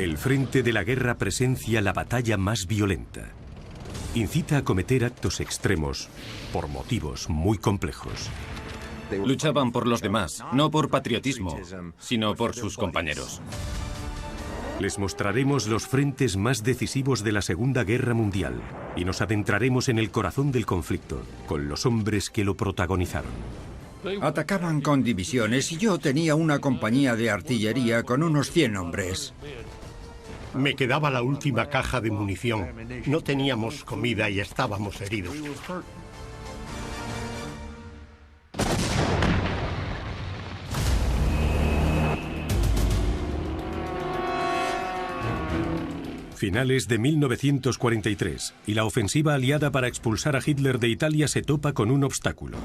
El frente de la guerra presencia la batalla más violenta. Incita a cometer actos extremos por motivos muy complejos. Luchaban por los demás, no por patriotismo, sino por sus compañeros. Les mostraremos los frentes más decisivos de la Segunda Guerra Mundial y nos adentraremos en el corazón del conflicto, con los hombres que lo protagonizaron. Atacaban con divisiones y yo tenía una compañía de artillería con unos 100 hombres. Me quedaba la última caja de munición. No teníamos comida y estábamos heridos. Finales de 1943, y la ofensiva aliada para expulsar a Hitler de Italia se topa con un obstáculo.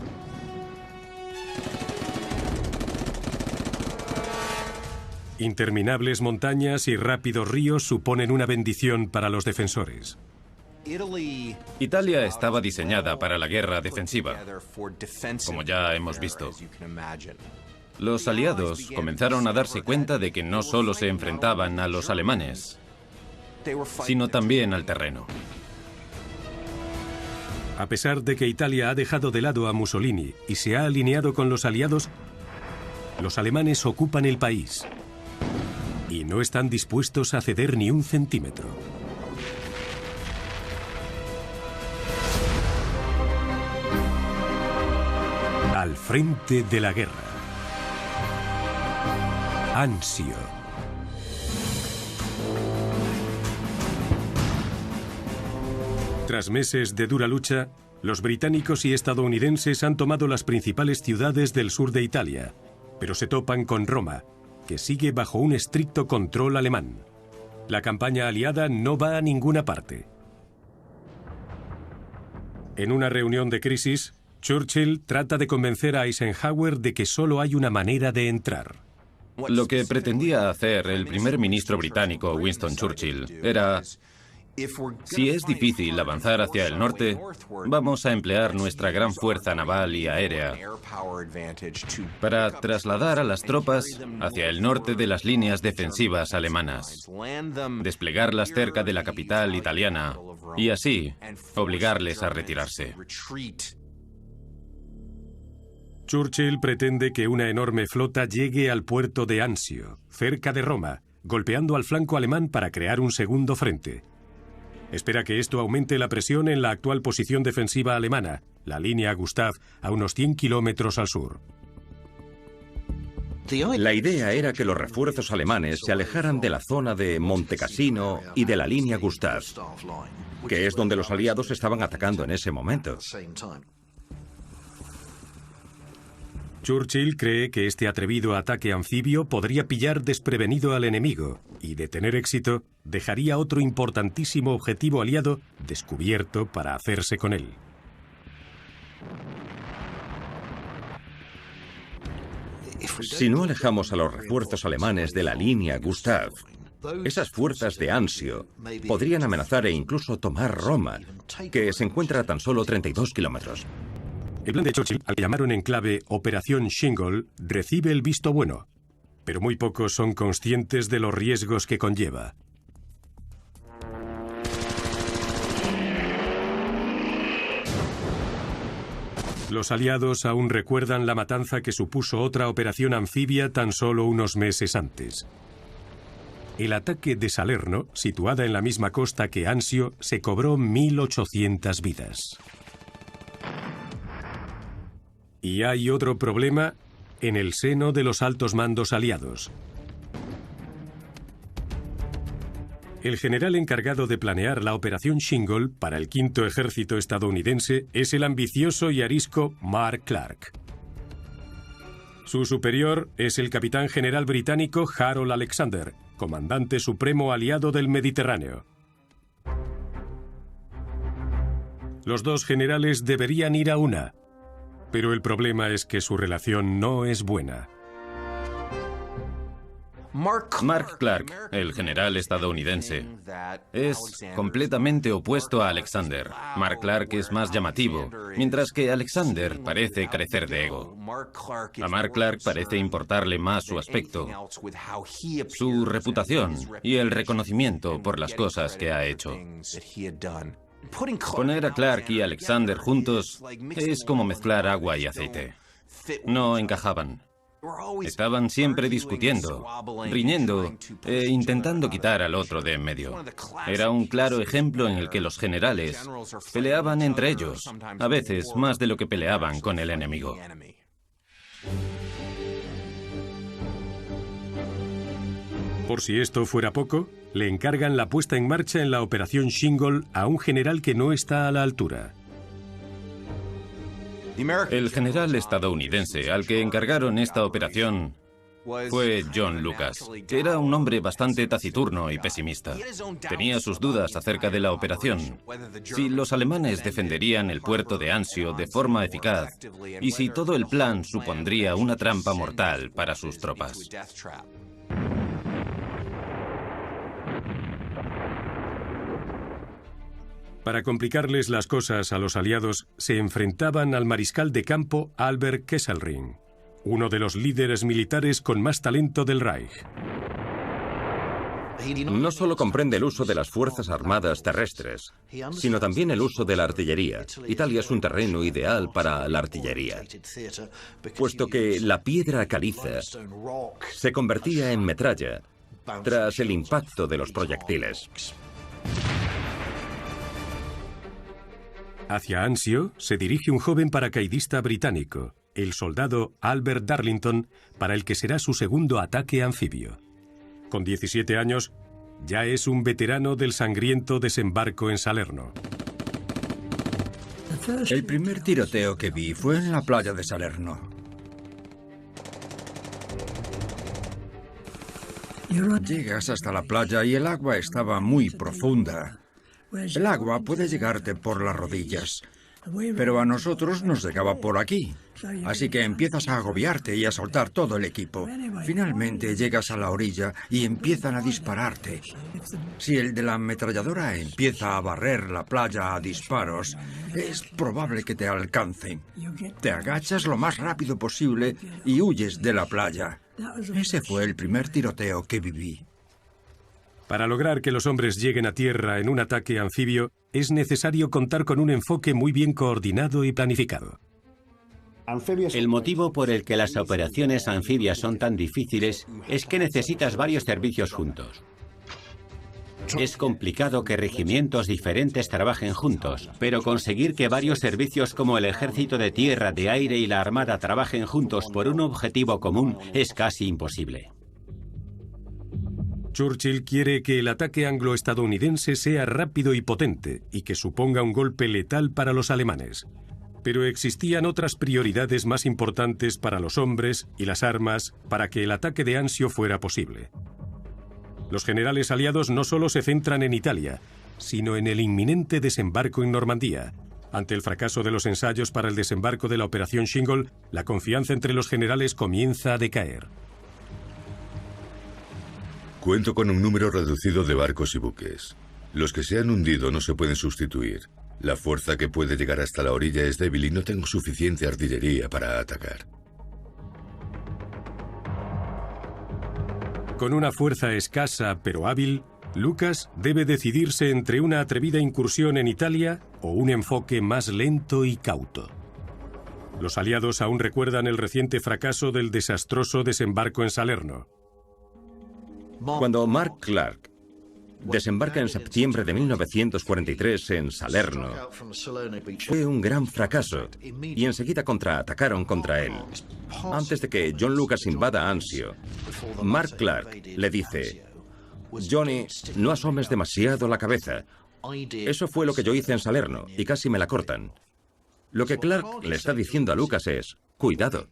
Interminables montañas y rápidos ríos suponen una bendición para los defensores. Italia estaba diseñada para la guerra defensiva, como ya hemos visto. Los aliados comenzaron a darse cuenta de que no solo se enfrentaban a los alemanes, sino también al terreno. A pesar de que Italia ha dejado de lado a Mussolini y se ha alineado con los aliados, los alemanes ocupan el país y no están dispuestos a ceder ni un centímetro. Al frente de la guerra. Anzio. Tras meses de dura lucha, los británicos y estadounidenses han tomado las principales ciudades del sur de Italia, pero se topan con Roma, que sigue bajo un estricto control alemán. La campaña aliada no va a ninguna parte. En una reunión de crisis, Churchill trata de convencer a Eisenhower de que solo hay una manera de entrar. Lo que pretendía hacer el primer ministro británico, Winston Churchill, era: si es difícil avanzar hacia el norte, vamos a emplear nuestra gran fuerza naval y aérea para trasladar a las tropas hacia el norte de las líneas defensivas alemanas, desplegarlas cerca de la capital italiana y así obligarles a retirarse. Churchill pretende que una enorme flota llegue al puerto de Anzio, cerca de Roma, golpeando al flanco alemán para crear un segundo frente. Espera que esto aumente la presión en la actual posición defensiva alemana, la línea Gustav, a unos 100 kilómetros al sur. La idea era que los refuerzos alemanes se alejaran de la zona de Monte Cassino y de la línea Gustav, que es donde los aliados estaban atacando en ese momento. Churchill cree que este atrevido ataque anfibio podría pillar desprevenido al enemigo y, de tener éxito, dejaría otro importantísimo objetivo aliado descubierto para hacerse con él. Si no alejamos a los refuerzos alemanes de la línea Gustav, esas fuerzas de Anzio podrían amenazar e incluso tomar Roma, que se encuentra a tan solo 32 kilómetros. El plan de Churchill, al que llamaron en clave Operación Shingle, recibe el visto bueno, pero muy pocos son conscientes de los riesgos que conlleva. Los aliados aún recuerdan la matanza que supuso otra operación anfibia tan solo unos meses antes. El ataque de Salerno, situada en la misma costa que Anzio, se cobró 1.800 vidas. Y hay otro problema en el seno de los altos mandos aliados. El general encargado de planear la Operación Shingle para el Quinto Ejército estadounidense es el ambicioso y arisco Mark Clark. Su superior es el capitán general británico Harold Alexander, comandante supremo aliado del Mediterráneo. Los dos generales deberían ir a una, pero el problema es que su relación no es buena. Mark Clark, el general estadounidense, es completamente opuesto a Alexander. Mark Clark es más llamativo, mientras que Alexander parece carecer de ego. A Mark Clark parece importarle más su aspecto, su reputación y el reconocimiento por las cosas que ha hecho. Poner a Clark y Alexander juntos es como mezclar agua y aceite. No encajaban. Estaban siempre discutiendo, riñendo e intentando quitar al otro de en medio. Era un claro ejemplo en el que los generales peleaban entre ellos, a veces más de lo que peleaban con el enemigo. Por si esto fuera poco, le encargan la puesta en marcha en la Operación Shingle a un general que no está a la altura. El general estadounidense al que encargaron esta operación fue John Lucas. Era un hombre bastante taciturno y pesimista. Tenía sus dudas acerca de la operación, si los alemanes defenderían el puerto de Anzio de forma eficaz y si todo el plan supondría una trampa mortal para sus tropas. Para complicarles las cosas a los aliados, se enfrentaban al mariscal de campo Albert Kesselring, uno de los líderes militares con más talento del Reich. No solo comprende el uso de las fuerzas armadas terrestres, sino también el uso de la artillería. Italia es un terreno ideal para la artillería, puesto que la piedra caliza se convertía en metralla tras el impacto de los proyectiles. Hacia Anzio se dirige un joven paracaidista británico, el soldado Albert Darlington, para el que será su segundo ataque anfibio. Con 17 años, ya es un veterano del sangriento desembarco en Salerno. El primer tiroteo que vi fue en la playa de Salerno. Llegas hasta la playa y el agua estaba muy profunda. El agua puede llegarte por las rodillas, pero a nosotros nos llegaba por aquí. Así que empiezas a agobiarte y a soltar todo el equipo. Finalmente llegas a la orilla y empiezan a dispararte. Si el de la ametralladora empieza a barrer la playa a disparos, es probable que te alcancen. Te agachas lo más rápido posible y huyes de la playa. Ese fue el primer tiroteo que viví. Para lograr que los hombres lleguen a tierra en un ataque anfibio, es necesario contar con un enfoque muy bien coordinado y planificado. El motivo por el que las operaciones anfibias son tan difíciles es que necesitas varios servicios juntos. Es complicado que regimientos diferentes trabajen juntos, pero conseguir que varios servicios como el ejército de tierra, de aire y la armada trabajen juntos por un objetivo común es casi imposible. Churchill quiere que el ataque anglo-estadounidense sea rápido y potente y que suponga un golpe letal para los alemanes. Pero existían otras prioridades más importantes para los hombres y las armas para que el ataque de Anzio fuera posible. Los generales aliados no solo se centran en Italia, sino en el inminente desembarco en Normandía. Ante el fracaso de los ensayos para el desembarco de la Operación Shingle, la confianza entre los generales comienza a decaer. Cuento con un número reducido de barcos y buques. Los que se han hundido no se pueden sustituir. La fuerza que puede llegar hasta la orilla es débil y no tengo suficiente artillería para atacar. Con una fuerza escasa pero hábil, Lucas debe decidirse entre una atrevida incursión en Italia o un enfoque más lento y cauto. Los aliados aún recuerdan el reciente fracaso del desastroso desembarco en Salerno. Cuando Mark Clark desembarca en septiembre de 1943 en Salerno, fue un gran fracaso y enseguida contraatacaron contra él. Antes de que John Lucas invada Anzio, Mark Clark le dice: Johnny, no asomes demasiado la cabeza. Eso fue lo que yo hice en Salerno y casi me la cortan. Lo que Clark le está diciendo a Lucas es: cuidado.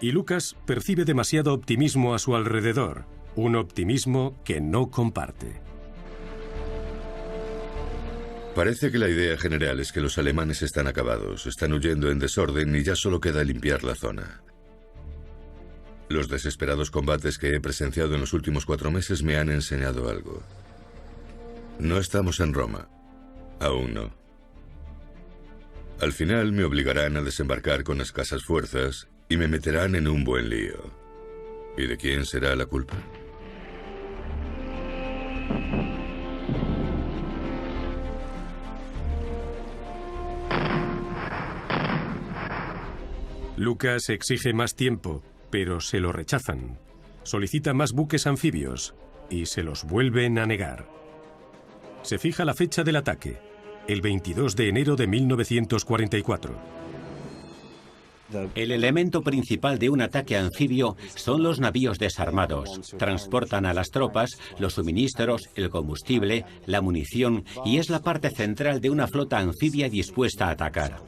Y Lucas percibe demasiado optimismo a su alrededor, un optimismo que no comparte. Parece que la idea general es que los alemanes están acabados, están huyendo en desorden y ya solo queda limpiar la zona. Los desesperados combates que he presenciado en los últimos 4 meses me han enseñado algo. No estamos en Roma. Aún no. Al final me obligarán a desembarcar con escasas fuerzas y me meterán en un buen lío. ¿Y de quién será la culpa? Lucas exige más tiempo, pero se lo rechazan. Solicita más buques anfibios y se los vuelven a negar. Se fija la fecha del ataque, el 22 de enero de 1944. El elemento principal de un ataque anfibio son los navíos desarmados. Transportan a las tropas, los suministros, el combustible, la munición y es la parte central de una flota anfibia dispuesta a atacar.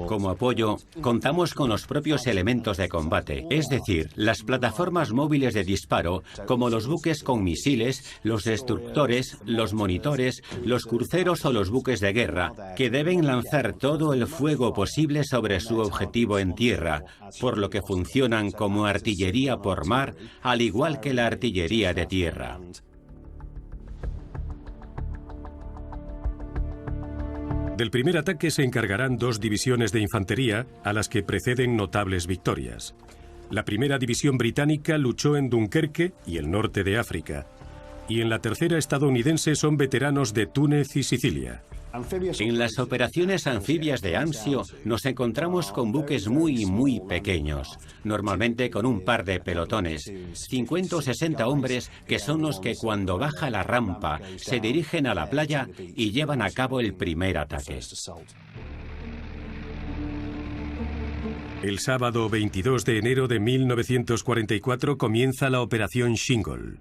Como apoyo, contamos con los propios elementos de combate, es decir, las plataformas móviles de disparo, como los buques con misiles, los destructores, los monitores, los cruceros o los buques de guerra, que deben lanzar todo el fuego posible sobre su objetivo en tierra, por lo que funcionan como artillería por mar, al igual que la artillería de tierra. Del primer ataque se encargarán 2 divisiones de infantería, a las que preceden notables victorias. La primera división británica luchó en Dunkerque y el norte de África, y en la tercera estadounidense son veteranos de Túnez y Sicilia. En las operaciones anfibias de Anzio nos encontramos con buques muy pequeños, normalmente con un par de pelotones, 50 o 60 hombres que son los que cuando baja la rampa se dirigen a la playa y llevan a cabo el primer ataque. El sábado 22 de enero de 1944 comienza la Operación Shingle.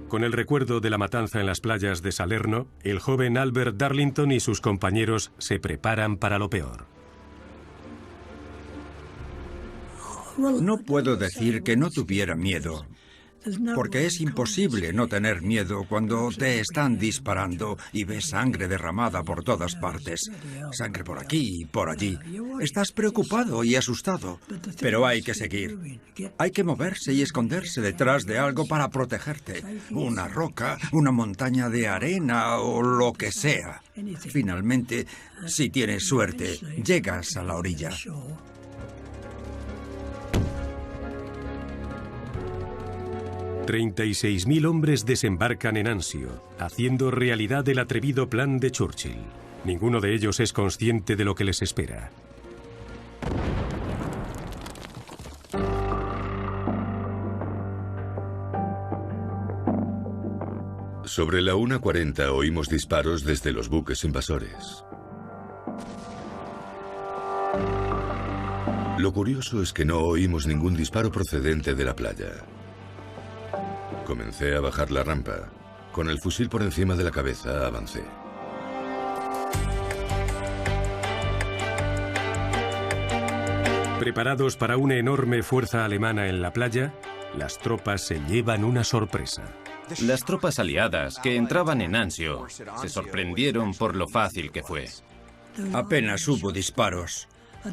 Con el recuerdo de la matanza en las playas de Salerno, el joven Albert Darlington y sus compañeros se preparan para lo peor. No puedo decir que no tuviera miedo, porque es imposible no tener miedo cuando te están disparando y ves sangre derramada por todas partes. Sangre por aquí y por allí. Estás preocupado y asustado, pero hay que seguir. Hay que moverse y esconderse detrás de algo para protegerte. Una roca, una montaña de arena o lo que sea. Finalmente, si tienes suerte, llegas a la orilla. 36.000 hombres desembarcan en Anzio, haciendo realidad el atrevido plan de Churchill. Ninguno de ellos es consciente de lo que les espera. Sobre la 1:40 oímos disparos desde los buques invasores. Lo curioso es que no oímos ningún disparo procedente de la playa. Comencé a bajar la rampa. Con el fusil por encima de la cabeza avancé. Preparados para una enorme fuerza alemana en la playa, las tropas se llevan una sorpresa. Las tropas aliadas que entraban en Anzio se sorprendieron por lo fácil que fue. Apenas hubo disparos.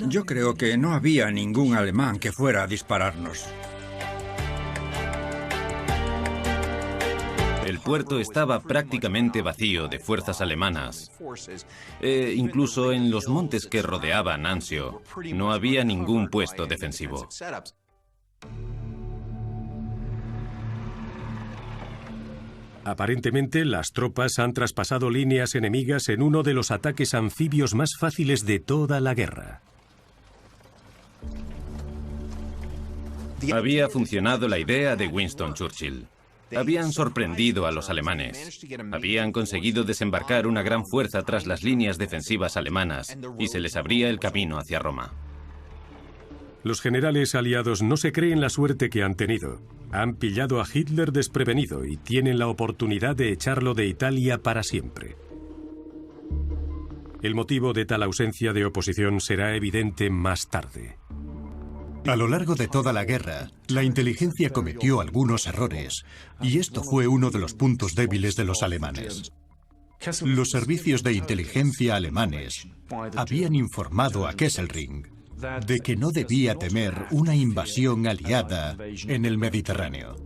Yo creo que no había ningún alemán que fuera a dispararnos. El puerto estaba prácticamente vacío de fuerzas alemanas. Incluso en los montes que rodeaban Anzio, no había ningún puesto defensivo. Aparentemente, las tropas han traspasado líneas enemigas en uno de los ataques anfibios más fáciles de toda la guerra. Había funcionado la idea de Winston Churchill. Habían sorprendido a los alemanes. Habían conseguido desembarcar una gran fuerza tras las líneas defensivas alemanas y se les abría el camino hacia Roma. Los generales aliados no se creen la suerte que han tenido. Han pillado a Hitler desprevenido y tienen la oportunidad de echarlo de Italia para siempre. El motivo de tal ausencia de oposición será evidente más tarde. A lo largo de toda la guerra, la inteligencia cometió algunos errores, y esto fue uno de los puntos débiles de los alemanes. Los servicios de inteligencia alemanes habían informado a Kesselring de que no debía temer una invasión aliada en el Mediterráneo.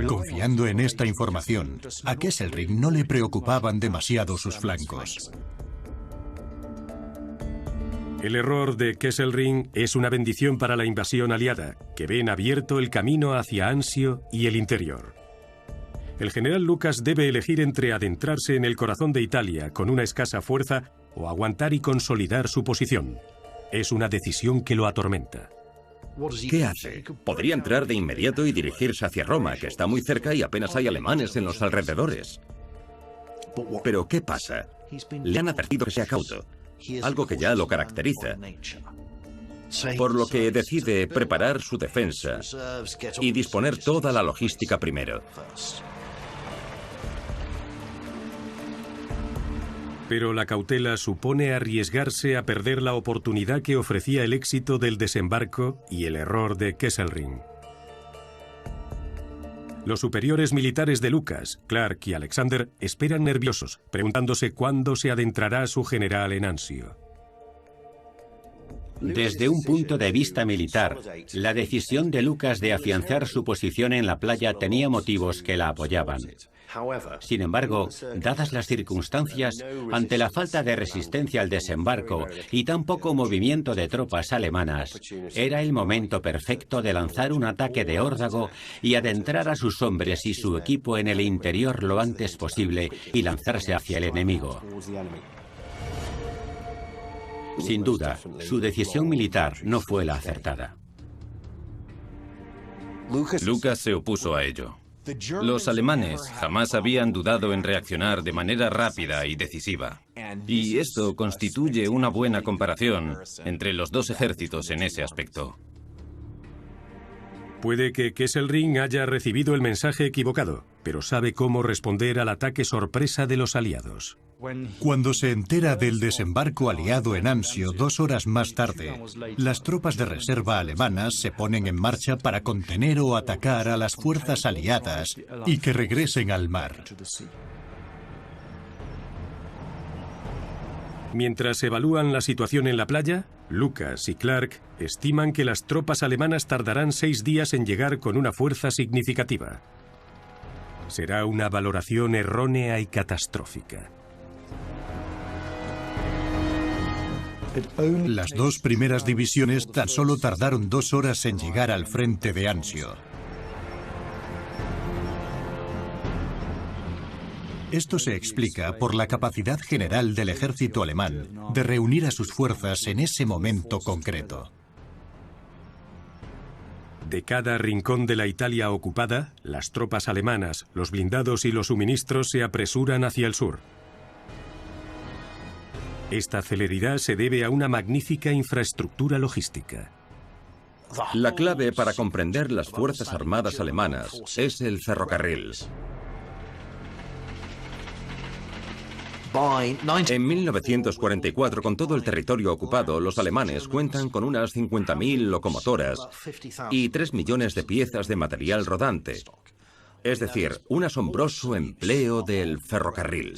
Confiando en esta información, a Kesselring no le preocupaban demasiado sus flancos. El error de Kesselring es una bendición para la invasión aliada, que ven abierto el camino hacia Anzio y el interior. El general Lucas debe elegir entre adentrarse en el corazón de Italia con una escasa fuerza o aguantar y consolidar su posición. Es una decisión que lo atormenta. ¿Qué hace? Podría entrar de inmediato y dirigirse hacia Roma, que está muy cerca y apenas hay alemanes en los alrededores. Pero ¿qué pasa? Le han advertido que sea cauto, algo que ya lo caracteriza, por lo que decide preparar su defensa y disponer toda la logística primero. Pero la cautela supone arriesgarse a perder la oportunidad que ofrecía el éxito del desembarco y el error de Kesselring. Los superiores militares de Lucas, Clark y Alexander, esperan nerviosos, preguntándose cuándo se adentrará su general en Anzio. Desde un punto de vista militar, la decisión de Lucas de afianzar su posición en la playa tenía motivos que la apoyaban. Sin embargo, dadas las circunstancias, ante la falta de resistencia al desembarco y tan poco movimiento de tropas alemanas, era el momento perfecto de lanzar un ataque de órdago y adentrar a sus hombres y su equipo en el interior lo antes posible y lanzarse hacia el enemigo. Sin duda, su decisión militar no fue la acertada. Lucas se opuso a ello. Los alemanes jamás habían dudado en reaccionar de manera rápida y decisiva. Y esto constituye una buena comparación entre los dos ejércitos en ese aspecto. Puede que Kesselring haya recibido el mensaje equivocado, pero sabe cómo responder al ataque sorpresa de los aliados. Cuando se entera del desembarco aliado en Anzio 2 horas más tarde, las tropas de reserva alemanas se ponen en marcha para contener o atacar a las fuerzas aliadas y que regresen al mar. Mientras evalúan la situación en la playa, Lucas y Clark estiman que las tropas alemanas tardarán 6 días en llegar con una fuerza significativa. Será una valoración errónea y catastrófica. Las 2 primeras divisiones tan solo tardaron 2 horas en llegar al frente de Anzio. Esto se explica por la capacidad general del ejército alemán de reunir a sus fuerzas en ese momento concreto. De cada rincón de la Italia ocupada, las tropas alemanas, los blindados y los suministros se apresuran hacia el sur. Esta celeridad se debe a una magnífica infraestructura logística. La clave para comprender las fuerzas armadas alemanas es el ferrocarril. En 1944, con todo el territorio ocupado, los alemanes cuentan con unas 50.000 locomotoras y 3 millones de piezas de material rodante. Es decir, un asombroso empleo del ferrocarril.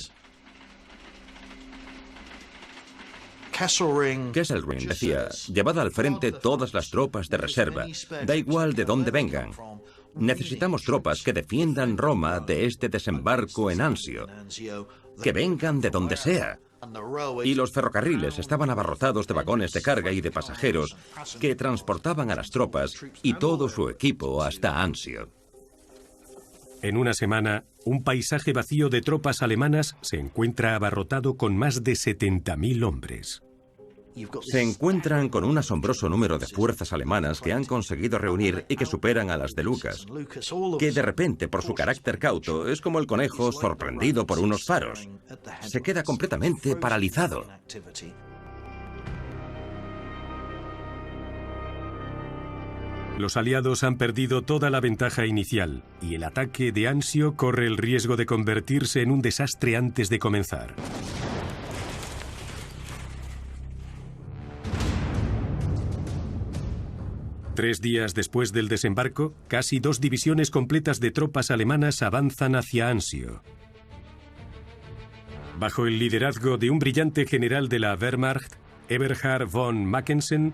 Kesselring decía, llevad al frente todas las tropas de reserva, da igual de dónde vengan. Necesitamos tropas que defiendan Roma de este desembarco en Anzio, que vengan de donde sea. Y los ferrocarriles estaban abarrotados de vagones de carga y de pasajeros que transportaban a las tropas y todo su equipo hasta Anzio. En una semana, un paisaje vacío de tropas alemanas se encuentra abarrotado con más de 70.000 hombres. Se encuentran con un asombroso número de fuerzas alemanas que han conseguido reunir y que superan a las de Lucas, que de repente, por su carácter cauto, es como el conejo sorprendido por unos faros. Se queda completamente paralizado. Los aliados han perdido toda la ventaja inicial y el ataque de Anzio corre el riesgo de convertirse en un desastre antes de comenzar. 3 días después del desembarco, casi 2 divisiones completas de tropas alemanas avanzan hacia Anzio. Bajo el liderazgo de un brillante general de la Wehrmacht, Eberhard von Mackensen,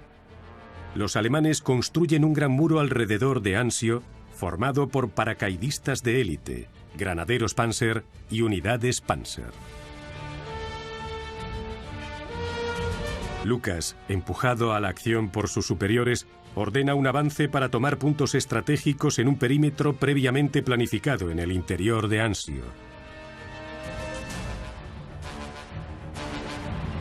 los alemanes construyen un gran muro alrededor de Anzio, formado por paracaidistas de élite, granaderos Panzer y unidades Panzer. Lucas, empujado a la acción por sus superiores, ordena un avance para tomar puntos estratégicos en un perímetro previamente planificado en el interior de Anzio.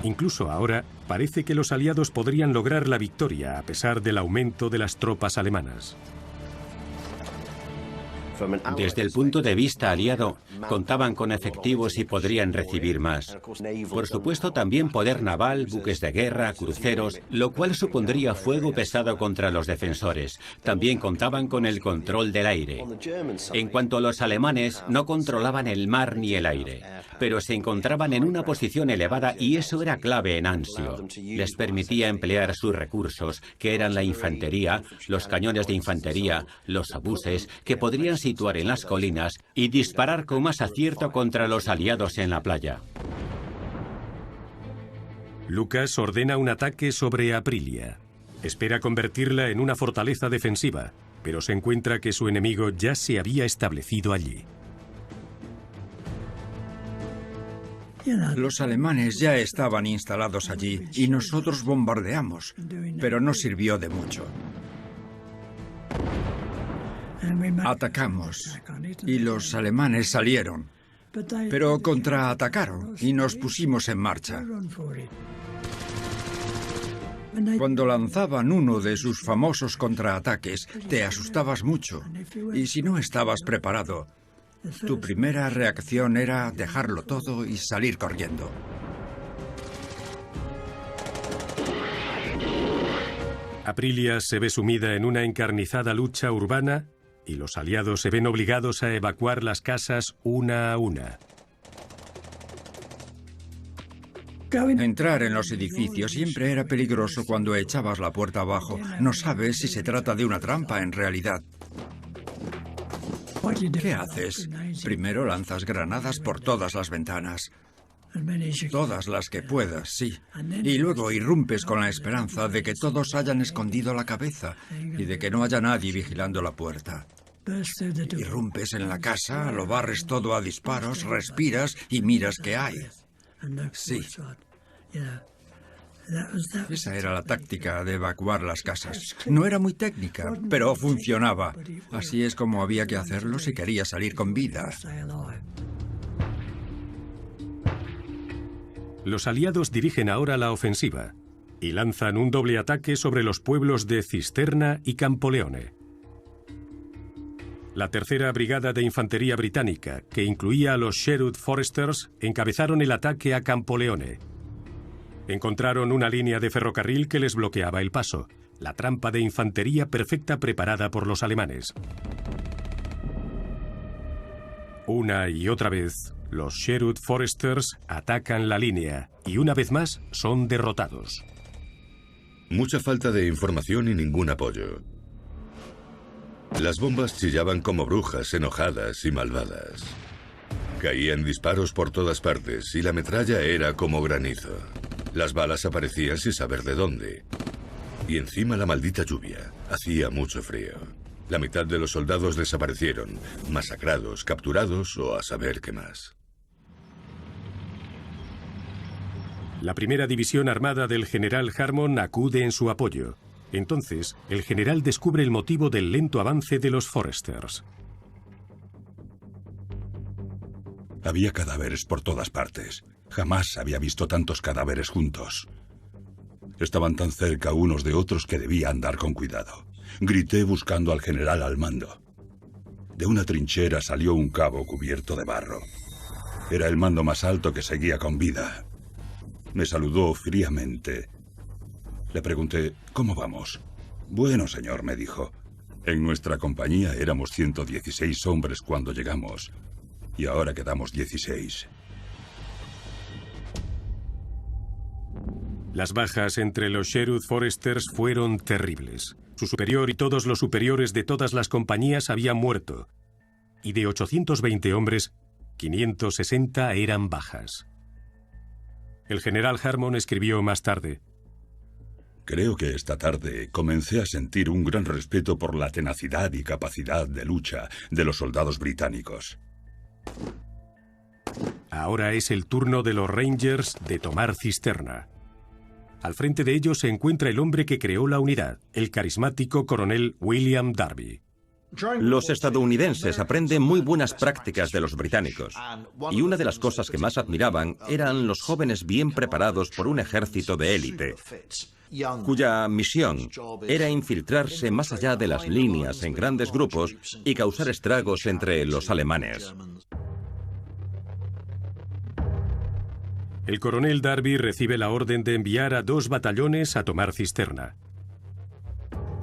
Incluso ahora, parece que los aliados podrían lograr la victoria a pesar del aumento de las tropas alemanas. Desde el punto de vista aliado, contaban con efectivos y podrían recibir más. Por supuesto, también poder naval, buques de guerra, cruceros, lo cual supondría fuego pesado contra los defensores. También contaban con el control del aire. En cuanto a los alemanes, no controlaban el mar ni el aire, pero se encontraban en una posición elevada y eso era clave en Anzio. Les permitía emplear sus recursos, que eran la infantería, los cañones de infantería, los obuses, que podrían situar en las colinas y disparar con más acierto contra los aliados en la playa. Lucas ordena un ataque sobre Aprilia. Espera convertirla en una fortaleza defensiva, pero se encuentra que su enemigo ya se había establecido allí. Los alemanes ya estaban instalados allí y nosotros bombardeamos, pero no sirvió de mucho. Atacamos y los alemanes salieron, pero contraatacaron y nos pusimos en marcha. Cuando lanzaban uno de sus famosos contraataques, te asustabas mucho y si no estabas preparado, tu primera reacción era dejarlo todo y salir corriendo. Aprilia se ve sumida en una encarnizada lucha urbana y los aliados se ven obligados a evacuar las casas una a una. Entrar en los edificios siempre era peligroso cuando echabas la puerta abajo. No sabes si se trata de una trampa en realidad. ¿Qué haces? Primero lanzas granadas por todas las ventanas. Todas las que puedas, sí. Y luego irrumpes con la esperanza de que todos hayan escondido la cabeza y de que no haya nadie vigilando la puerta. Irrumpes en la casa, lo barres todo a disparos, respiras y miras qué hay. Sí. Esa era la táctica de evacuar las casas. No era muy técnica, pero funcionaba. Así es como había que hacerlo si quería salir con vida. Los aliados dirigen ahora la ofensiva y lanzan un doble ataque sobre los pueblos de Cisterna y Campoleone. La tercera brigada de infantería británica, que incluía a los Sherwood Foresters, encabezaron el ataque a Campoleone. Encontraron una línea de ferrocarril que les bloqueaba el paso, la trampa de infantería perfecta preparada por los alemanes. Una y otra vez, los Sherwood Foresters atacan la línea y una vez más son derrotados. Mucha falta de información y ningún apoyo. Las bombas chillaban como brujas enojadas y malvadas. Caían disparos por todas partes y la metralla era como granizo. Las balas aparecían sin saber de dónde. Y encima la maldita lluvia. Hacía mucho frío. La mitad de los soldados desaparecieron, masacrados, capturados o a saber qué más. La primera división armada del general Harmon acude en su apoyo. Entonces, el general descubre el motivo del lento avance de los Foresters. Había cadáveres por todas partes. Jamás había visto tantos cadáveres juntos. Estaban tan cerca unos de otros que debía andar con cuidado. Grité buscando al general al mando. De una trinchera salió un cabo cubierto de barro. Era el mando más alto que seguía con vida. Me saludó fríamente. Le pregunté, ¿cómo vamos? Bueno, señor, me dijo. En nuestra compañía éramos 116 hombres cuando llegamos. Y ahora quedamos 16. Las bajas entre los Sherwood Foresters fueron terribles. Su superior y todos los superiores de todas las compañías habían muerto, y de 820 hombres, 560 eran bajas. El general Harmon escribió más tarde: Creo que esta tarde comencé a sentir un gran respeto por la tenacidad y capacidad de lucha de los soldados británicos. Ahora es el turno de los Rangers de tomar cisterna. Al frente de ellos se encuentra el hombre que creó la unidad, el carismático coronel William Darby. Los estadounidenses aprenden muy buenas prácticas de los británicos, y una de las cosas que más admiraban eran los jóvenes bien preparados por un ejército de élite, cuya misión era infiltrarse más allá de las líneas en grandes grupos y causar estragos entre los alemanes. El coronel Darby recibe la orden de enviar a 2 batallones a tomar cisterna.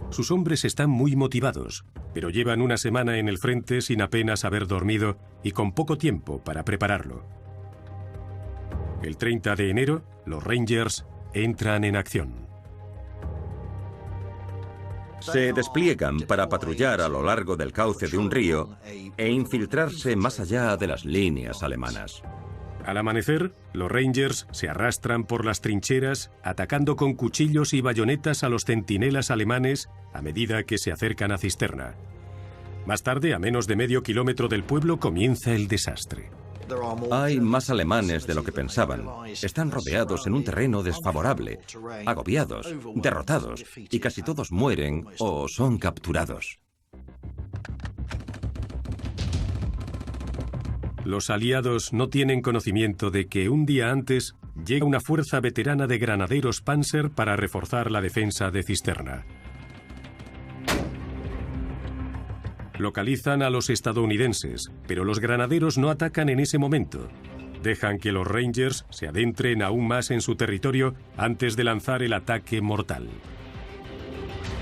Sus hombres están muy motivados, pero llevan una semana en el frente sin apenas haber dormido y con poco tiempo para prepararlo. El 30 de enero, los Rangers entran en acción. Se despliegan para patrullar a lo largo del cauce de un río e infiltrarse más allá de las líneas alemanas. Al amanecer, los Rangers se arrastran por las trincheras, atacando con cuchillos y bayonetas a los centinelas alemanes a medida que se acercan a cisterna. Más tarde, a menos de medio kilómetro del pueblo, comienza el desastre. Hay más alemanes de lo que pensaban. Están rodeados en un terreno desfavorable, agobiados, derrotados, y casi todos mueren o son capturados. Los aliados no tienen conocimiento de que un día antes llega una fuerza veterana de granaderos Panzer para reforzar la defensa de cisterna. Localizan a los estadounidenses, pero los granaderos no atacan en ese momento. Dejan que los Rangers se adentren aún más en su territorio antes de lanzar el ataque mortal.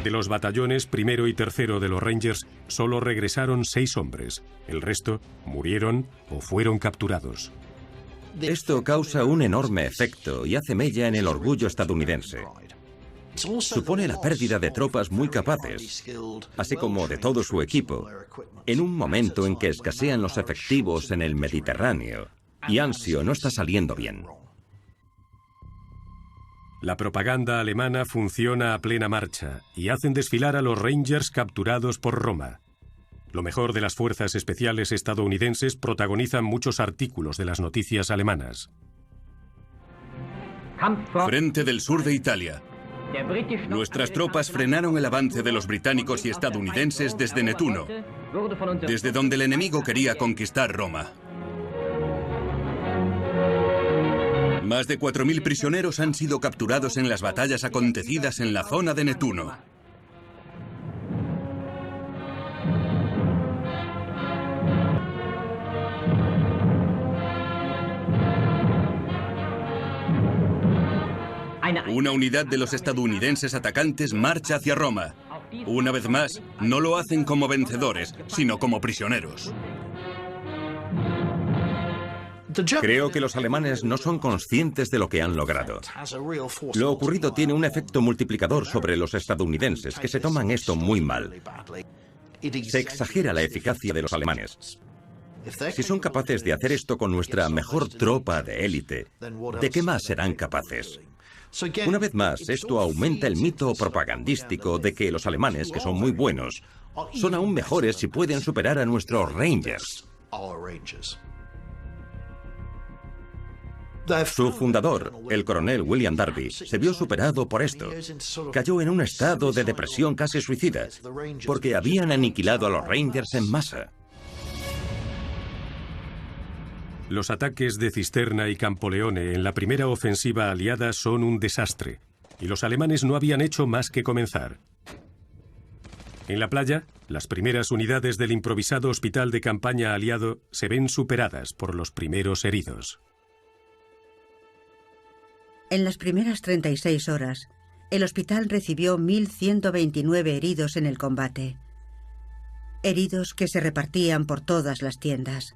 De los batallones primero y tercero de los Rangers, solo regresaron 6 hombres. El resto murieron o fueron capturados. Esto causa un enorme efecto y hace mella en el orgullo estadounidense. Supone la pérdida de tropas muy capaces, así como de todo su equipo, en un momento en que escasean los efectivos en el Mediterráneo y Anzio no está saliendo bien. La propaganda alemana funciona a plena marcha y hacen desfilar a los Rangers capturados por Roma. Lo mejor de las fuerzas especiales estadounidenses protagonizan muchos artículos de las noticias alemanas. Frente del sur de Italia. Nuestras tropas frenaron el avance de los británicos y estadounidenses desde Netuno, desde donde el enemigo quería conquistar Roma. Más de 4.000 prisioneros han sido capturados en las batallas acontecidas en la zona de Netuno. Una unidad de los estadounidenses atacantes marcha hacia Roma. Una vez más, no lo hacen como vencedores, sino como prisioneros. Creo que los alemanes no son conscientes de lo que han logrado. Lo ocurrido tiene un efecto multiplicador sobre los estadounidenses, que se toman esto muy mal. Se exagera la eficacia de los alemanes. Si son capaces de hacer esto con nuestra mejor tropa de élite, ¿de qué más serán capaces? Una vez más, esto aumenta el mito propagandístico de que los alemanes, que son muy buenos, son aún mejores si pueden superar a nuestros Rangers. Su fundador, el coronel William Darby, se vio superado por esto. Cayó en un estado de depresión casi suicida, porque habían aniquilado a los Rangers en masa. Los ataques de Cisterna y Campoleone en la primera ofensiva aliada son un desastre, y los alemanes no habían hecho más que comenzar. En la playa, las primeras unidades del improvisado hospital de campaña aliado se ven superadas por los primeros heridos. En las primeras 36 horas, el hospital recibió 1.129 heridos en el combate. Heridos que se repartían por todas las tiendas.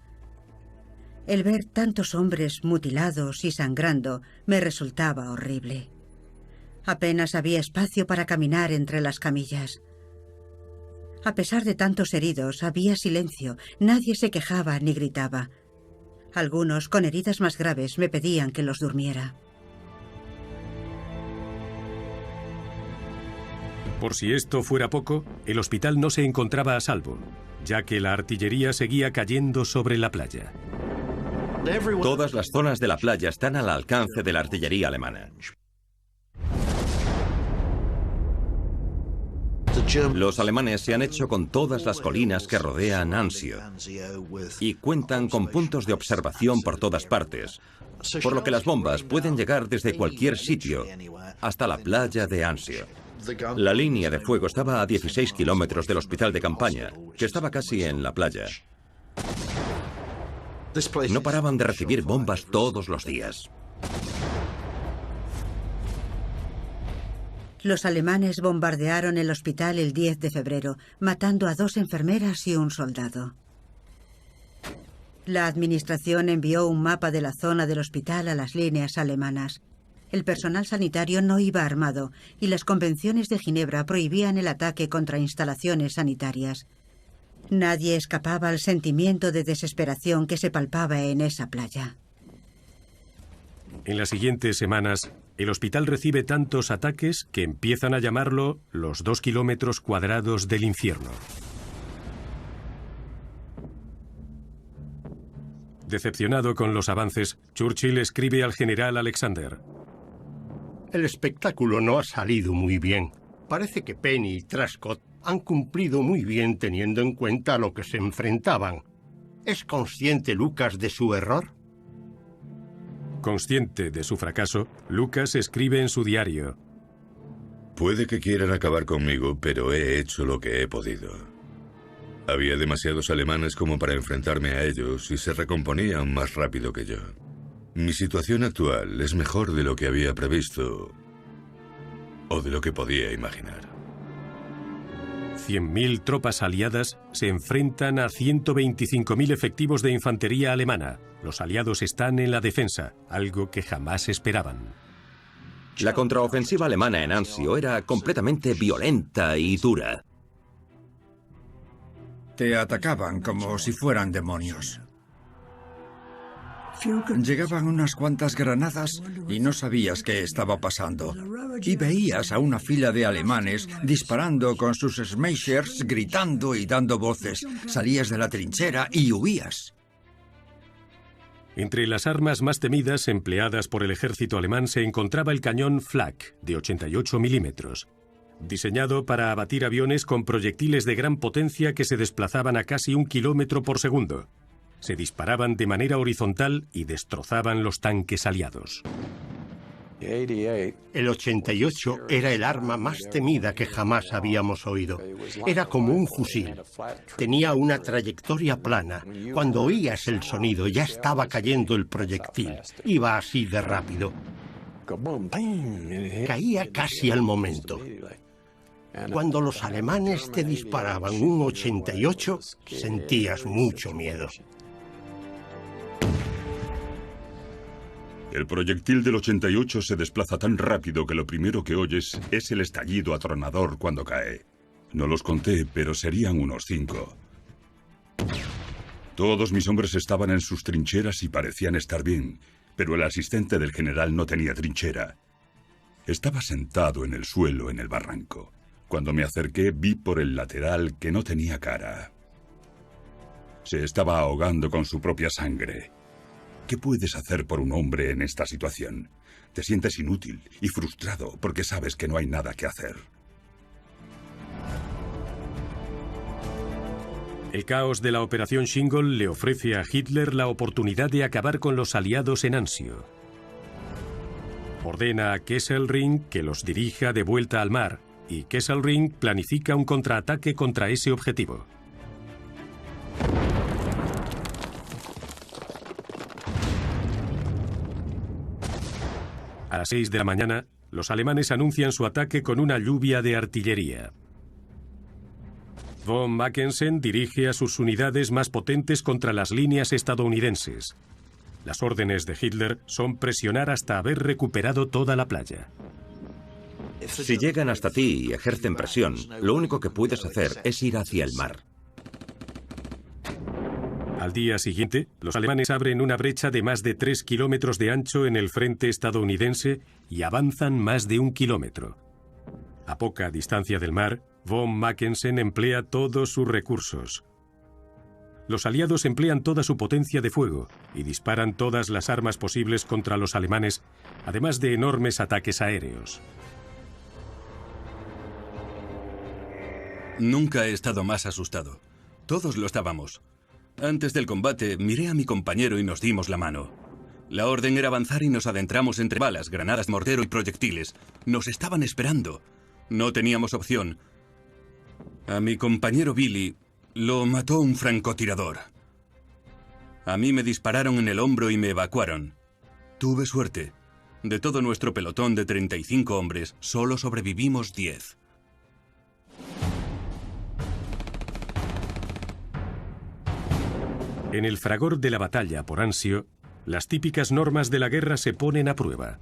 El ver tantos hombres mutilados y sangrando me resultaba horrible. Apenas había espacio para caminar entre las camillas. A pesar de tantos heridos, había silencio. Nadie se quejaba ni gritaba. Algunos, con heridas más graves, me pedían que los durmiera. Por si esto fuera poco, el hospital no se encontraba a salvo, ya que la artillería seguía cayendo sobre la playa. Todas las zonas de la playa están al alcance de la artillería alemana. Los alemanes se han hecho con todas las colinas que rodean Anzio y cuentan con puntos de observación por todas partes, por lo que las bombas pueden llegar desde cualquier sitio hasta la playa de Anzio. La línea de fuego estaba a 16 kilómetros del hospital de campaña, que estaba casi en la playa. No paraban de recibir bombas todos los días. Los alemanes bombardearon el hospital el 10 de febrero, matando a 2 enfermeras y un soldado. La administración envió un mapa de la zona del hospital a las líneas alemanas. El personal sanitario no iba armado y las convenciones de Ginebra prohibían el ataque contra instalaciones sanitarias. Nadie escapaba al sentimiento de desesperación que se palpaba en esa playa. En las siguientes semanas, el hospital recibe tantos ataques que empiezan a llamarlo los 2 kilómetros cuadrados del infierno. Decepcionado con los avances, Churchill escribe al general Alexander: El espectáculo no ha salido muy bien. Parece que Penny y Truscott han cumplido muy bien teniendo en cuenta a lo que se enfrentaban. ¿Es consciente Lucas de su error? Consciente de su fracaso, Lucas escribe en su diario: Puede que quieran acabar conmigo, pero he hecho lo que he podido. Había demasiados alemanes como para enfrentarme a ellos y se recomponían más rápido que yo. Mi situación actual es mejor de lo que había previsto o de lo que podía imaginar. 100.000 tropas aliadas se enfrentan a 125.000 efectivos de infantería alemana. Los aliados están en la defensa, algo que jamás esperaban. La contraofensiva alemana en Anzio era completamente violenta y dura. Te atacaban como si fueran demonios. Llegaban unas cuantas granadas y no sabías qué estaba pasando. Y veías a una fila de alemanes disparando con sus smashers, gritando y dando voces. Salías de la trinchera y huías. Entre las armas más temidas empleadas por el ejército alemán se encontraba el cañón Flak, de 88 milímetros, diseñado para abatir aviones con proyectiles de gran potencia que se desplazaban a casi 1 kilómetro por segundo. Se disparaban de manera horizontal y destrozaban los tanques aliados. El 88 era el arma más temida que jamás habíamos oído. Era como un fusil. Tenía una trayectoria plana. Cuando oías el sonido ya estaba cayendo el proyectil. Iba así de rápido. Caía casi al momento. Cuando los alemanes te disparaban un 88, sentías mucho miedo. El proyectil del 88 se desplaza tan rápido que lo primero que oyes es el estallido atronador cuando cae. No los conté, pero serían unos 5. Todos mis hombres estaban en sus trincheras y parecían estar bien, pero el asistente del general no tenía trinchera. Estaba sentado en el suelo en el barranco. Cuando me acerqué, vi por el lateral que no tenía cara. Se estaba ahogando con su propia sangre. ¿Qué puedes hacer por un hombre en esta situación? Te sientes inútil y frustrado porque sabes que no hay nada que hacer. El caos de la Operación Shingle le ofrece a Hitler la oportunidad de acabar con los aliados en Anzio. Ordena a Kesselring que los dirija de vuelta al mar, y Kesselring planifica un contraataque contra ese objetivo. A las 6 de la mañana, los alemanes anuncian su ataque con una lluvia de artillería. Von Mackensen dirige a sus unidades más potentes contra las líneas estadounidenses. Las órdenes de Hitler son presionar hasta haber recuperado toda la playa. Si llegan hasta ti y ejercen presión, lo único que puedes hacer es ir hacia el mar. Al día siguiente, los alemanes abren una brecha de más de 3 kilómetros de ancho en el frente estadounidense y avanzan más de 1 kilómetro. A poca distancia del mar, von Mackensen emplea todos sus recursos. Los aliados emplean toda su potencia de fuego y disparan todas las armas posibles contra los alemanes, además de enormes ataques aéreos. Nunca he estado más asustado. Todos lo estábamos. Antes del combate, miré a mi compañero y nos dimos la mano. La orden era avanzar y nos adentramos entre balas, granadas, mortero y proyectiles. Nos estaban esperando. No teníamos opción. A mi compañero Billy lo mató un francotirador. A mí me dispararon en el hombro y me evacuaron. Tuve suerte. De todo nuestro pelotón de 35 hombres, solo sobrevivimos 10. En el fragor de la batalla por Anzio, las típicas normas de la guerra se ponen a prueba.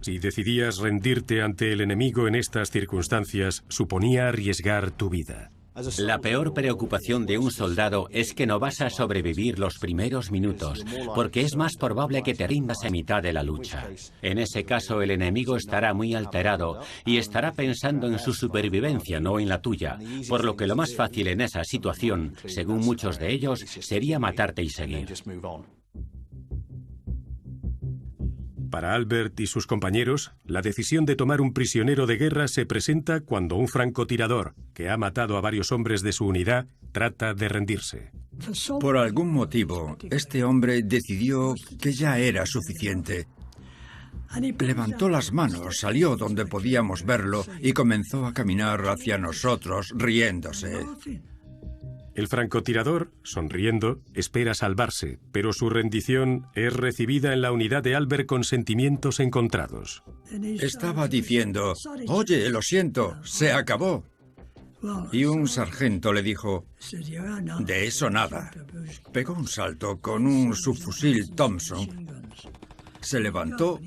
Si decidías rendirte ante el enemigo en estas circunstancias, suponía arriesgar tu vida. La peor preocupación de un soldado es que no vas a sobrevivir los primeros minutos, porque es más probable que te rindas a mitad de la lucha. En ese caso, el enemigo estará muy alterado y estará pensando en su supervivencia, no en la tuya, por lo que lo más fácil en esa situación, según muchos de ellos, sería matarte y seguir. Para Albert y sus compañeros, la decisión de tomar un prisionero de guerra se presenta cuando un francotirador, que ha matado a varios hombres de su unidad, trata de rendirse. Por algún motivo, este hombre decidió que ya era suficiente. Levantó las manos, salió donde podíamos verlo y comenzó a caminar hacia nosotros, riéndose. El francotirador, sonriendo, espera salvarse, pero su rendición es recibida en la unidad de Albert con sentimientos encontrados. Estaba diciendo, oye, lo siento, se acabó. Y un sargento le dijo, de eso nada. Pegó un salto con un subfusil Thompson, se levantó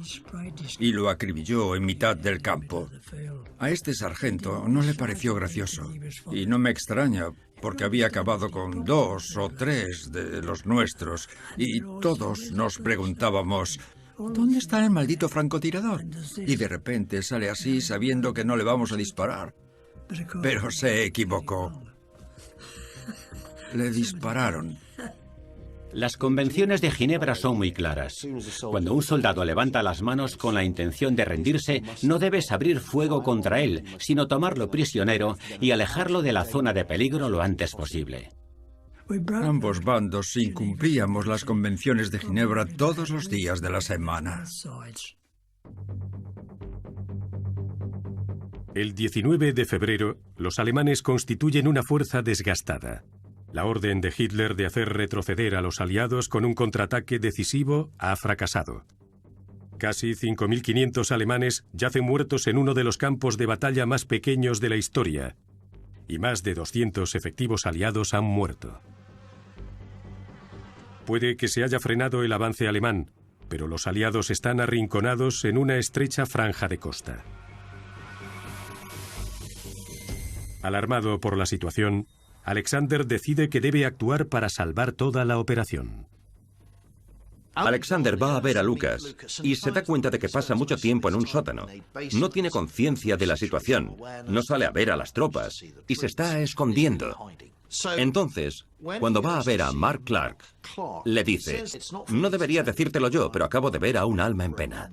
y lo acribilló en mitad del campo. A este sargento no le pareció gracioso, y no me extraña, porque había acabado con 2 o 3 de los nuestros, y todos nos preguntábamos, ¿dónde está el maldito francotirador? Y de repente sale así sabiendo que no le vamos a disparar. Pero se equivocó. Le dispararon. Las convenciones de Ginebra son muy claras. Cuando un soldado levanta las manos con la intención de rendirse, no debes abrir fuego contra él, sino tomarlo prisionero y alejarlo de la zona de peligro lo antes posible. Ambos bandos incumplíamos las convenciones de Ginebra todos los días de la semana. El 19 de febrero, los alemanes constituyen una fuerza desgastada. La orden de Hitler de hacer retroceder a los aliados con un contraataque decisivo ha fracasado. Casi 5.500 alemanes yacen muertos en uno de los campos de batalla más pequeños de la historia, y más de 200 efectivos aliados han muerto. Puede que se haya frenado el avance alemán, pero los aliados están arrinconados en una estrecha franja de costa. Alarmado por la situación, Alexander decide que debe actuar para salvar toda la operación. Alexander va a ver a Lucas y se da cuenta de que pasa mucho tiempo en un sótano. No tiene conciencia de la situación, no sale a ver a las tropas y se está escondiendo. Entonces, cuando va a ver a Mark Clark, le dice, no debería decírtelo yo, pero acabo de ver a un alma en pena.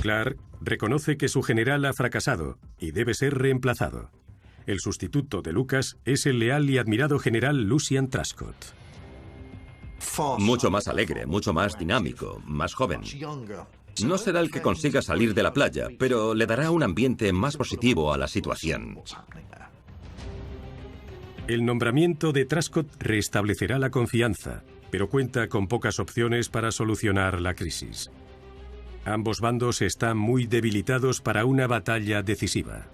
Clark reconoce que su general ha fracasado y debe ser reemplazado. El sustituto de Lucas es el leal y admirado general Lucian Truscott. Mucho más alegre, mucho más dinámico, más joven. No será el que consiga salir de la playa, pero le dará un ambiente más positivo a la situación. El nombramiento de Truscott restablecerá la confianza, pero cuenta con pocas opciones para solucionar la crisis. Ambos bandos están muy debilitados para una batalla decisiva.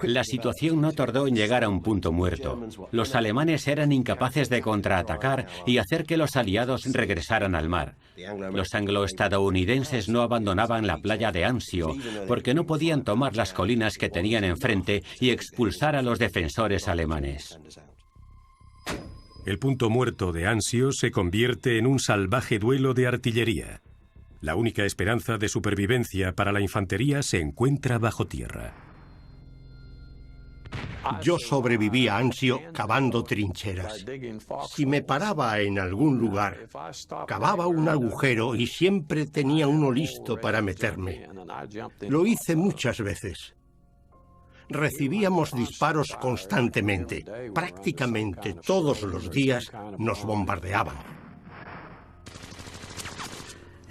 La situación no tardó en llegar a un punto muerto. Los alemanes eran incapaces de contraatacar y hacer que los aliados regresaran al mar. Los anglo-estadounidenses no abandonaban la playa de Anzio porque no podían tomar las colinas que tenían enfrente y expulsar a los defensores alemanes. El punto muerto de Anzio se convierte en un salvaje duelo de artillería. La única esperanza de supervivencia para la infantería se encuentra bajo tierra. Yo sobreviví a Anzio cavando trincheras. Si me paraba en algún lugar, cavaba un agujero y siempre tenía uno listo para meterme. Lo hice muchas veces. Recibíamos disparos constantemente. Prácticamente todos los días nos bombardeaban.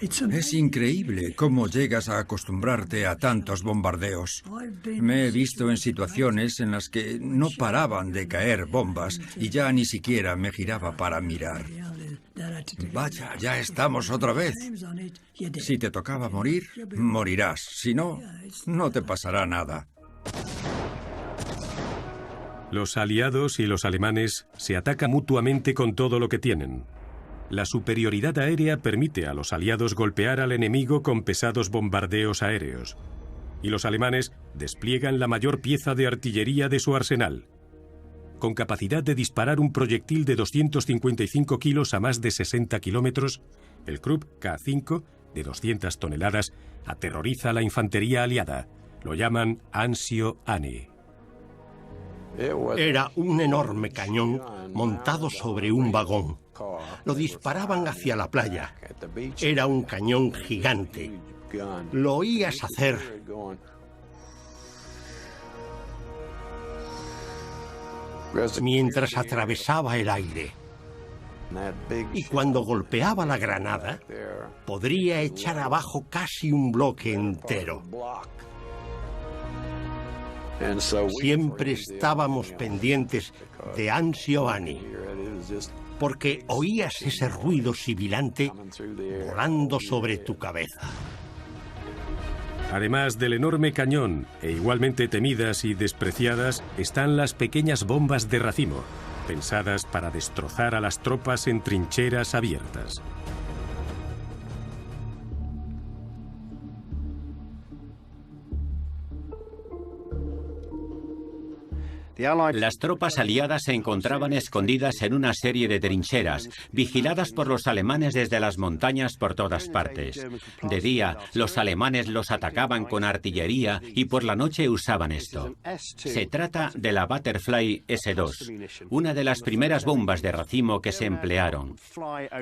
Es increíble cómo llegas a acostumbrarte a tantos bombardeos. Me he visto en situaciones en las que no paraban de caer bombas y ya ni siquiera me giraba para mirar. Vaya, ya estamos otra vez. Si te tocaba morir, morirás. Si no, no te pasará nada. Los aliados y los alemanes se atacan mutuamente con todo lo que tienen. La superioridad aérea permite a los aliados golpear al enemigo con pesados bombardeos aéreos. Y los alemanes despliegan la mayor pieza de artillería de su arsenal. Con capacidad de disparar un proyectil de 255 kilos a más de 60 kilómetros, el Krupp K5, de 200 toneladas, aterroriza a la infantería aliada. Lo llaman Anzio Annie. Era un enorme cañón montado sobre un vagón. Lo disparaban hacia la playa. Era un cañón gigante. Lo oías hacer. Mientras atravesaba el aire. Y cuando golpeaba la granada, podría echar abajo casi un bloque entero. Siempre estábamos pendientes de Anzio Annie, porque oías ese ruido sibilante volando sobre tu cabeza. Además del enorme cañón, e igualmente temidas y despreciadas, están las pequeñas bombas de racimo, pensadas para destrozar a las tropas en trincheras abiertas. Las tropas aliadas se encontraban escondidas en una serie de trincheras, vigiladas por los alemanes desde las montañas por todas partes. De día, los alemanes los atacaban con artillería y por la noche usaban esto. Se trata de la Butterfly S-2, una de las primeras bombas de racimo que se emplearon.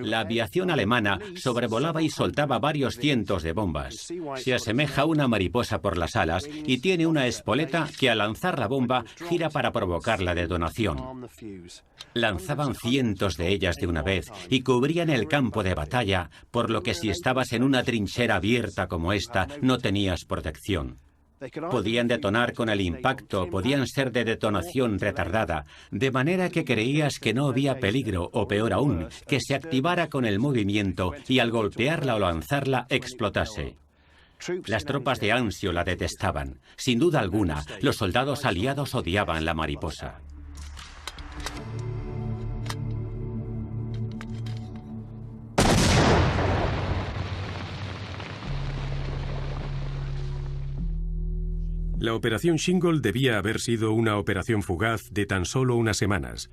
La aviación alemana sobrevolaba y soltaba varios cientos de bombas. Se asemeja a una mariposa por las alas y tiene una espoleta que al lanzar la bomba gira para provocar la detonación. Lanzaban cientos de ellas de una vez y cubrían el campo de batalla, por lo que si estabas en una trinchera abierta como esta, no tenías protección. Podían detonar con el impacto, podían ser de detonación retardada, de manera que creías que no había peligro, o peor aún, que se activara con el movimiento y al golpearla o lanzarla explotase. Las tropas de Anzio la detestaban. Sin duda alguna, los soldados aliados odiaban la mariposa. La operación Shingle debía haber sido una operación fugaz de tan solo unas semanas.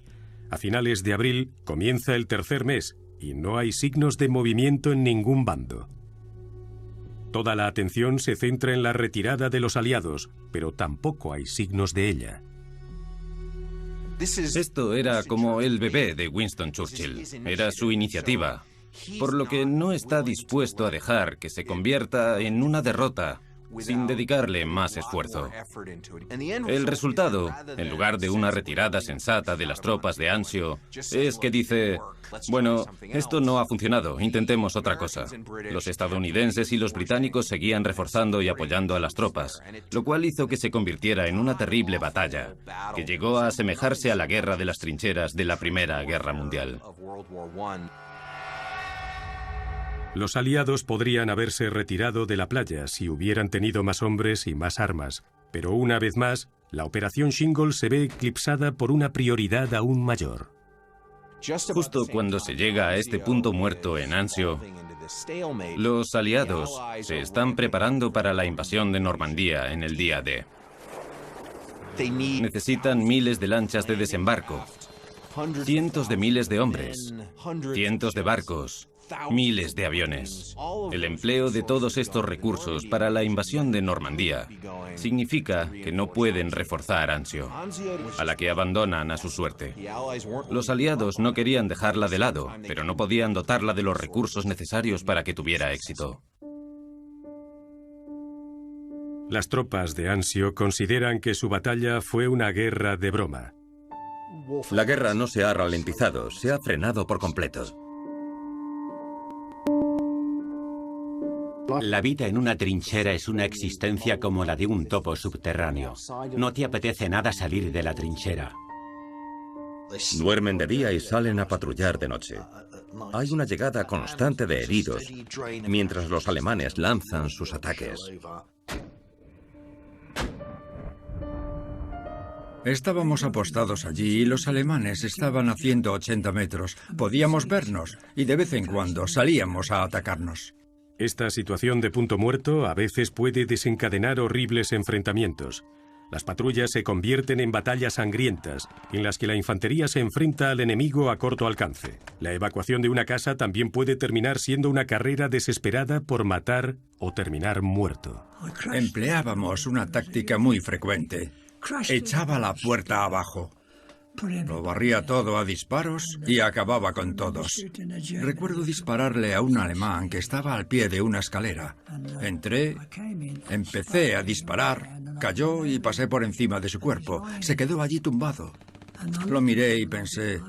A finales de abril comienza el tercer mes y no hay signos de movimiento en ningún bando. Toda la atención se centra en la retirada de los aliados, pero tampoco hay signos de ella. Esto era como el bebé de Winston Churchill. Era su iniciativa, por lo que no está dispuesto a dejar que se convierta en una derrota sin dedicarle más esfuerzo. El resultado, en lugar de una retirada sensata de las tropas de Anzio, es que dice: bueno, esto no ha funcionado, intentemos otra cosa. Los estadounidenses y los británicos seguían reforzando y apoyando a las tropas, lo cual hizo que se convirtiera en una terrible batalla, que llegó a asemejarse a la guerra de las trincheras de la Primera Guerra Mundial. Los aliados podrían haberse retirado de la playa si hubieran tenido más hombres y más armas, pero una vez más, la operación Shingle se ve eclipsada por una prioridad aún mayor. Justo cuando se llega a este punto muerto en Anzio, los aliados se están preparando para la invasión de Normandía en el día D. Necesitan miles de lanchas de desembarco, cientos de miles de hombres, cientos de barcos, miles de aviones. El empleo de todos estos recursos para la invasión de Normandía significa que no pueden reforzar Anzio, a la que abandonan a su suerte. Los aliados no querían dejarla de lado, pero no podían dotarla de los recursos necesarios para que tuviera éxito. Las tropas de Anzio consideran que su batalla fue una guerra de broma. La guerra no se ha ralentizado, se ha frenado por completo. La vida en una trinchera es una existencia como la de un topo subterráneo. No te apetece nada salir de la trinchera. Duermen de día y salen a patrullar de noche. Hay una llegada constante de heridos, mientras los alemanes lanzan sus ataques. Estábamos apostados allí y los alemanes estaban a 180 metros. Podíamos vernos y de vez en cuando salíamos a atacarnos. Esta situación de punto muerto a veces puede desencadenar horribles enfrentamientos. Las patrullas se convierten en batallas sangrientas, en las que la infantería se enfrenta al enemigo a corto alcance. La evacuación de una casa también puede terminar siendo una carrera desesperada por matar o terminar muerto. Empleábamos una táctica muy frecuente. Echaba la puerta abajo. Lo barría todo a disparos y acababa con todos. Recuerdo dispararle a un alemán que estaba al pie de una escalera. Entré, empecé a disparar, cayó y pasé por encima de su cuerpo. Se quedó allí tumbado. Lo miré y pensé,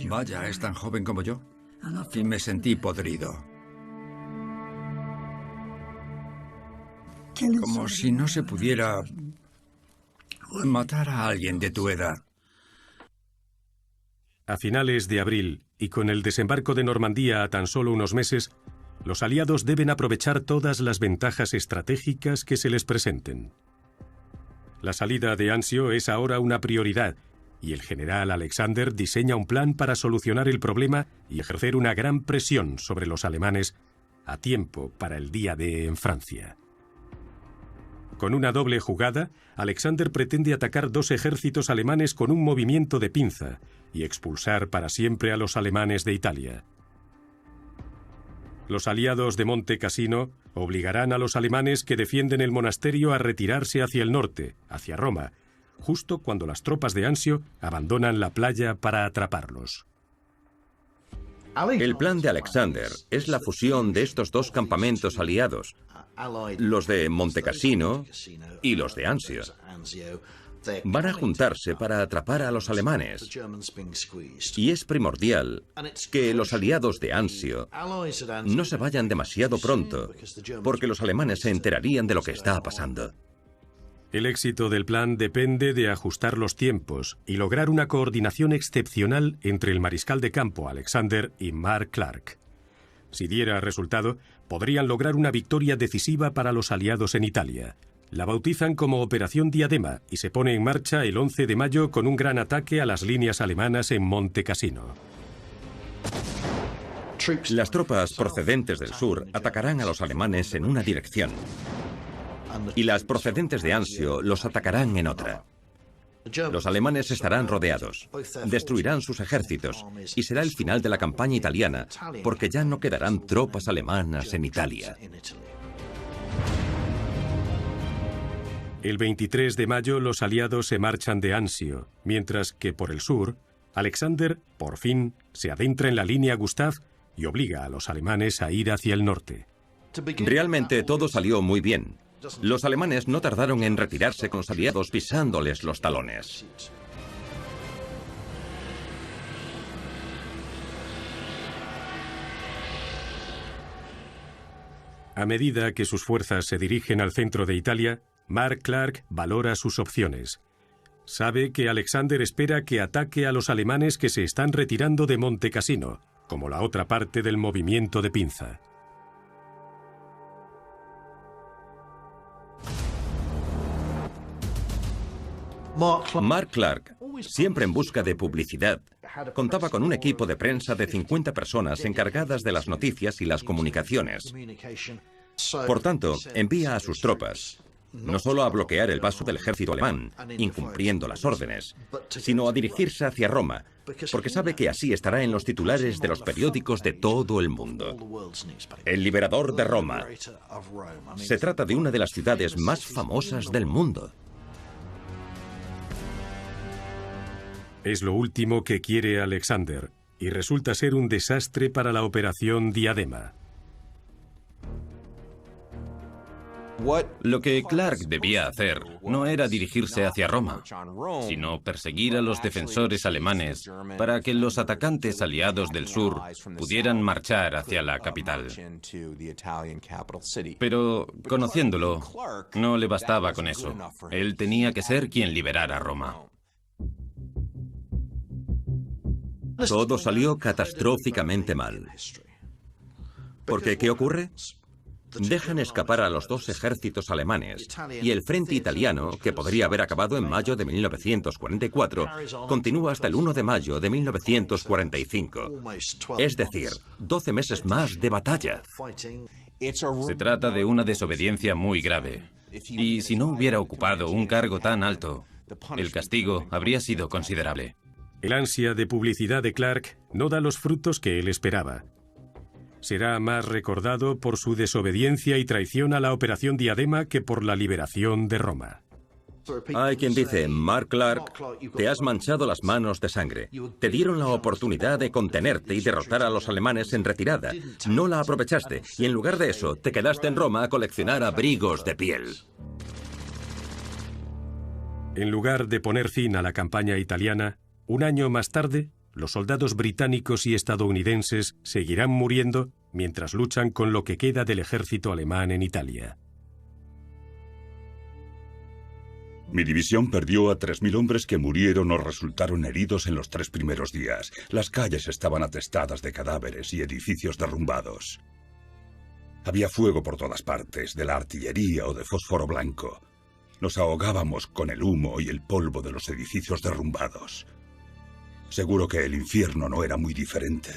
vaya, es tan joven como yo. Y me sentí podrido. Como si no se pudiera matar a alguien de tu edad. A finales de abril, y con el desembarco de Normandía a tan solo unos meses, los aliados deben aprovechar todas las ventajas estratégicas que se les presenten. La salida de Anzio es ahora una prioridad, y el general Alexander diseña un plan para solucionar el problema y ejercer una gran presión sobre los alemanes a tiempo para el día D en Francia. Con una doble jugada, Alexander pretende atacar dos ejércitos alemanes con un movimiento de pinza y expulsar para siempre a los alemanes de Italia. Los aliados de Monte Cassino obligarán a los alemanes que defienden el monasterio a retirarse hacia el norte, hacia Roma, justo cuando las tropas de Anzio abandonan la playa para atraparlos. El plan de Alexander es la fusión de estos dos campamentos aliados, los de Monte Cassino y los de Anzio. Van a juntarse para atrapar a los alemanes. Y es primordial que los aliados de Anzio no se vayan demasiado pronto, porque los alemanes se enterarían de lo que está pasando. El éxito del plan depende de ajustar los tiempos y lograr una coordinación excepcional entre el mariscal de campo Alexander y Mark Clark. Si diera resultado, podrían lograr una victoria decisiva para los aliados en Italia. La bautizan como Operación Diadema y se pone en marcha el 11 de mayo con un gran ataque a las líneas alemanas en Monte Cassino. Las tropas procedentes del sur atacarán a los alemanes en una dirección y las procedentes de Anzio los atacarán en otra. Los alemanes estarán rodeados, destruirán sus ejércitos y será el final de la campaña italiana porque ya no quedarán tropas alemanas en Italia. El 23 de mayo los aliados se marchan de Anzio, mientras que por el sur, Alexander, por fin, se adentra en la línea Gustav y obliga a los alemanes a ir hacia el norte. Realmente todo salió muy bien. Los alemanes no tardaron en retirarse con los aliados pisándoles los talones. A medida que sus fuerzas se dirigen al centro de Italia, Mark Clark valora sus opciones. Sabe que Alexander espera que ataque a los alemanes que se están retirando de Monte Cassino, como la otra parte del movimiento de pinza. Mark Clark, siempre en busca de publicidad, contaba con un equipo de prensa de 50 personas encargadas de las noticias y las comunicaciones. Por tanto, envía a sus tropas no solo a bloquear el paso del ejército alemán, incumpliendo las órdenes, sino a dirigirse hacia Roma, porque sabe que así estará en los titulares de los periódicos de todo el mundo. El liberador de Roma. Se trata de una de las ciudades más famosas del mundo. Es lo último que quiere Alexander, y resulta ser un desastre para la operación Diadema. Lo que Clark debía hacer no era dirigirse hacia Roma, sino perseguir a los defensores alemanes para que los atacantes aliados del sur pudieran marchar hacia la capital. Pero, conociéndolo, no le bastaba con eso. Él tenía que ser quien liberara Roma. Todo salió catastróficamente mal. Porque, ¿qué ocurre? Dejan escapar a los dos ejércitos alemanes y el frente italiano, que podría haber acabado en mayo de 1944, continúa hasta el 1 de mayo de 1945. Es decir, 12 meses más de batalla. Se trata de una desobediencia muy grave. Y si no hubiera ocupado un cargo tan alto, el castigo habría sido considerable. El ansia de publicidad de Clark no da los frutos que él esperaba. Será más recordado por su desobediencia y traición a la Operación Diadema que por la liberación de Roma. Hay quien dice, Mark Clark, te has manchado las manos de sangre. Te dieron la oportunidad de contenerte y derrotar a los alemanes en retirada. No la aprovechaste y en lugar de eso te quedaste en Roma a coleccionar abrigos de piel. En lugar de poner fin a la campaña italiana, un año más tarde, los soldados británicos y estadounidenses seguirán muriendo mientras luchan con lo que queda del ejército alemán en Italia. Mi división perdió a 3.000 hombres que murieron o resultaron heridos en los 3 primeros días. Las calles estaban atestadas de cadáveres y edificios derrumbados. Había fuego por todas partes, de la artillería o de fósforo blanco. Nos ahogábamos con el humo y el polvo de los edificios derrumbados. Seguro que el infierno no era muy diferente.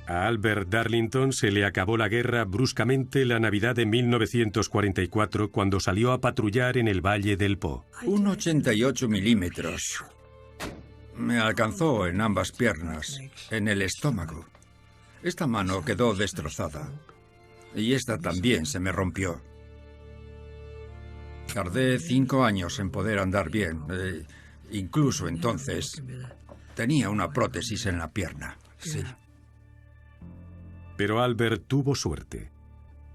A Albert Darlington se le acabó la guerra bruscamente la Navidad de 1944 cuando salió a patrullar en el Valle del Po. Un 88 milímetros. Me alcanzó en ambas piernas, en el estómago. Esta mano quedó destrozada. Y esta también se me rompió. Tardé 5 años en poder andar bien. Incluso entonces tenía una prótesis en la pierna. Sí. Pero Albert tuvo suerte.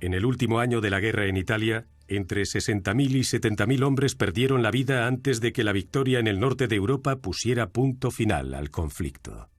En el último año de la guerra en Italia, entre 60.000 y 70.000 hombres perdieron la vida antes de que la victoria en el norte de Europa pusiera punto final al conflicto.